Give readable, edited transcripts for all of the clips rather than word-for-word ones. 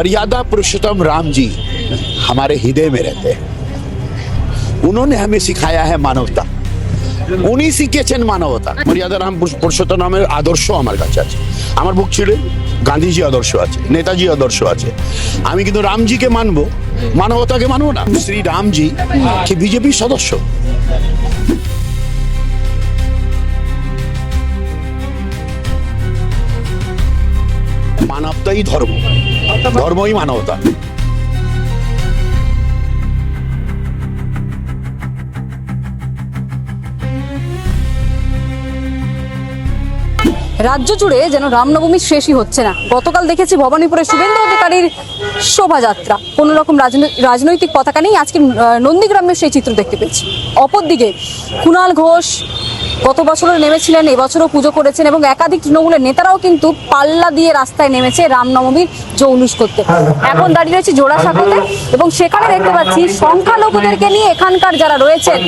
मर्यादा पुरुषोत्तम राम जी हमारे हृदय में रहते हैं। उन्होंने हमें सिखाया है मानवता, उन्हीं শিখিয়েছেন মানবতা। মর্যাদা রাম পুরুষোত্তম নামের আদর্শ আমার কাছে আছে। আমার বুক ছিঁড়ে গান্ধীজি আদর্শ আছে, নেতাজি আদর্শ আছে। আমি কিন্তু রামজিকে মানবো, মানবতাকে মানবো না। শ্রী রামজি কি বিজেপির সদস্য? মানবতাই ধর্ম, ধর্মই মানবতা। রাজ্য জুড়ে যেন রামনবমীর শেষই হচ্ছে না। গতকাল দেখেছি ভবানীপুরে শুভেন্দু অধিকারীর শোভাযাত্রা, কোনো রকম রাজনৈতিক পতাকা নেই। আজকে নন্দীগ্রামের সেই চিত্র দেখতে পেয়েছি। অপরদিকে কুণাল ঘোষ গত বছরও নেমেছিলেন, এবছরও পুজো করেছেন এবং একাধিক তৃণমূলের নেতারাও কিন্তু পাল্লা দিয়ে রাস্তায় নেমেছে রামনবমীর জৌলুস করতে। এখন দাঁড়িয়ে রয়েছে জোড়াসাঁকোতে এবং সেখানে দেখতে পাচ্ছি সংখ্যালঘুদেরকে নিয়ে এখানকার যারা রয়েছেন,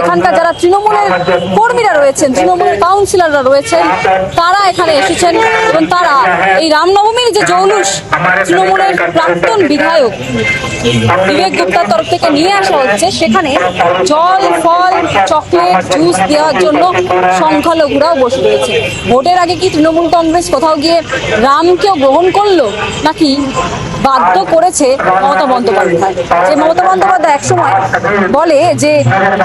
এখানকার যারা তৃণমূলের কর্মীরা রয়েছেন, তৃণমূলের কাউন্সিলররা রয়েছেন, তারা এখানে এসেছেন এবং তারা এই রামনবমীর যে জৌলুস তৃণমূলের প্রাক্তন বিধায়ক বিবেক গুপ্তার তরফ থেকে নিয়ে আসা হচ্ছে, সেখানে জল, ফল, চকলেট, জুস দেওয়ার জন্য সংখ্যালঘুরাও বসে রয়েছে। ভোটের আগে কি তৃণমূল কংগ্রেস কোথাও গিয়ে রামকেও গ্রহণ করলো, নাকি বাধ্য করেছে মমতা বন্দ্যোপাধ্যায়? যে মমতা বন্দ্যোপাধ্যায় একসময় বলে যে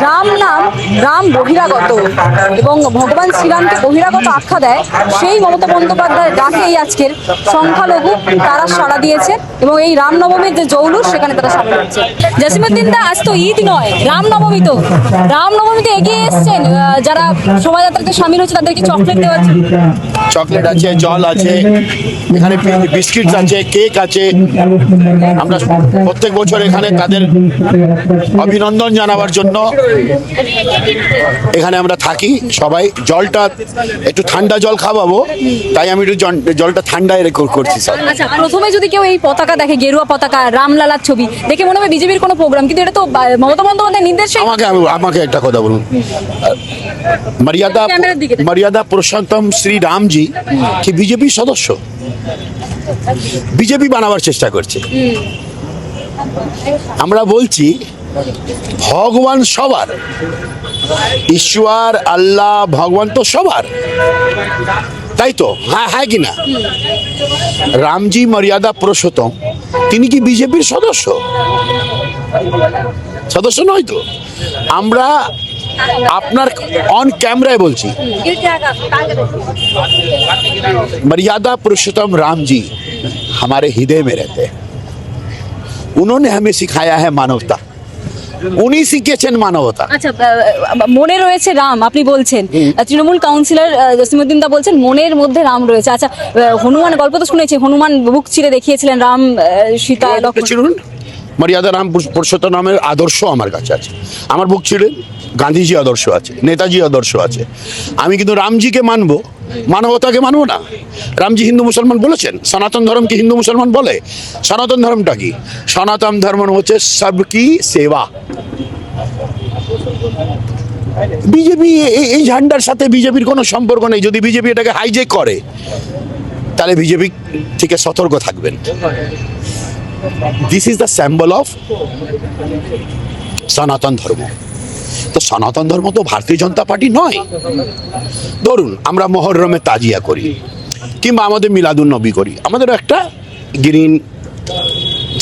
রাম নাম রাম বহিরাগত এবং ভগবান শ্রীরামকে বহিরাগত আখ্যা দেয়, সেই মমতা বন্দ্যোপাধ্যায়ের ডাকেই আজকের সংখ্যালঘু তারা সাড়া দিয়েছে এবং এই রামনবমীর যে জৌলুস সেখানে তারা সাড়া দিচ্ছে। জসিমউদ্দিন দা, আজ তো ঈদ নয়, রামনবমী। তো রামনবমীতে এগিয়ে এসছেন যারা শোভাযাত্রাতে সামিল হচ্ছে তাদেরকে চকলেট দেওয়ার জন্য। চকলেট আছে, জল আছে, এখানে বিস্কিট আছে, কেক আছে। আমরা প্রত্যেক বছর এখানে তাদের অভিনন্দন জানাবার জন্য এখানে আমরা থাকি। সবাই জলটা একটু ঠান্ডা জল খাওয়াবো, তাই আমি একটু জলটা ঠান্ডায় করছি স্যার। আচ্ছা, প্রথমে যদি কেউ এই পতাকা দেখে, গেরুয়া পতাকা, রামলালার ছবি দেখে মনে হবে বিজেপির কোনো প্রোগ্রাম, কিন্তু এটা তো মমতা বন্দ্যোপাধ্যায়ের নির্দেশে। আমাকে একটা কথা বলুন, মর্যাদা পুরুষোত্তম শ্রী রামজি কি বিজেপির সদস্য? বিজেপি বানাবার চেষ্টা করছে। আমরা বলছি ভগবান সবার, ঈশ্বর আল্লাহ ভগবান তো সবার, তাই তো? হ্যাঁ, হ্যাঁ কি না? রামজি মর্যাদা পুরুষোত্তম তিনি কি বিজেপির সদস্য? সদস্য নয় তো। আমরা আপনার অন ক্যামেরায় বলছি, मर्यादा पुरुषोत्तम राम जी हमारे हृदय में रहते हैं। उन्होंने हमें सिखाया है मानवता, উনি শিখিয়েছেন মানবতা। আচ্ছা, মনে রয়েছে রাম, আপনি বলছেন। তৃণমূল কাউন্সিলর জসিমউদ্দিন দা বলছেন মনের মধ্যে রাম রয়েছে। আচ্ছা, হনুমান গল্প তো শুনেছি, হনুমান বুক চিরে দেখিয়েছিলেন রাম সীতা লক্ষ্মণ। মর্যাদা রাম পুরুষোত্তম নামের আদর্শ আমার কাছে আছে। আমার বুক ছিঁড়ে গান্ধীজি আদর্শ আছে, নেতাজি আদর্শ আছে। আমি কিন্তু রামজিকে মানবো, মানবতাকে মানবো না। রামজি হিন্দু মুসলমান বলেছেন, সনাতন ধর্ম কি হিন্দু মুসলমান বলে? সনাতন ধর্মটা কি? সনাতন ধর্ম হচ্ছে সবকি সেবা। বিজেপি এই ঝান্ডার সাথে বিজেপির কোনো সম্পর্ক নেই। যদি বিজেপি এটাকে হাইজেক করে তাহলে বিজেপি থেকে সতর্ক থাকবেন। This is the symbol of সনাতন ধর্ম। তো সনাতন ধর্ম তো ভারতীয় জনতা পার্টি নয়। ধরুন আমরা মহরমে তাজিয়া করি কিংবা আমাদের মিলাদুন নবী করি, আমাদেরও একটা গ্রিন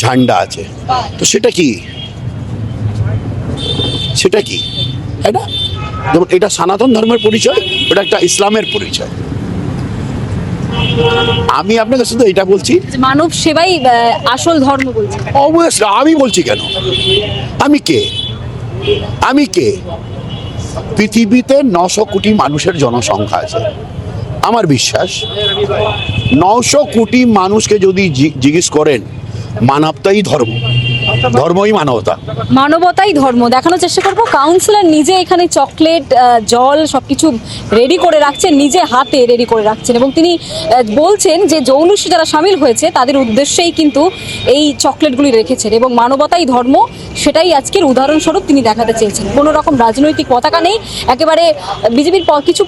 ঝান্ডা আছে। তো সেটা কি? সেটা কি? এটা যেমন এটা সনাতন ধর্মের পরিচয়, এটা একটা ইসলামের পরিচয়। আমি আপনাকে শুধু এটা বলছি, মানব সেবাই আসল ধর্ম বলছি। অবশ্যই আমি বলছি কেন? আমি কে? পৃথিবীতে 900 কোটি মানুষের জনসংখ্যা আছে। আমার বিশ্বাস 900 কোটি মানুষকে যদি জিজ্ঞেস করেন মানবতাই ধর্ম, ধর্মই মানবতা। মানবতাই ধর্ম দেখানোর চেষ্টা করবো। কাউন্সিলর নিজে এখানে চকলেট, জল সবকিছু রেডি করে রাখছেন, নিজে হাতে রেডি করে রাখছেন, এবং তিনি বলছেন যে জৌলুসে যারা সামিল হয়েছে তাদের উদ্দেশ্যেই কিন্তু এই চকলেটগুলি রেখেছেন, এবং মানবতাই ধর্ম সেটাই আজকের উদাহরণস্বরূপ তিনি দেখাতে চেয়েছেন। কোনো রকম রাজনৈতিক পতাকা নেই, একেবারে বিজেপির কিছু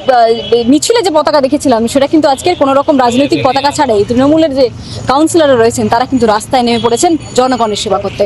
মিছিলে যে পতাকা দেখেছিলাম সেটা কিন্তু আজকের কোনো রকম রাজনৈতিক পতাকা ছাড়াই তৃণমূলের যে কাউন্সিলররা রয়েছেন তারা কিন্তু রাস্তায় নেমে পড়েছেন জনগণের সেবা করতে।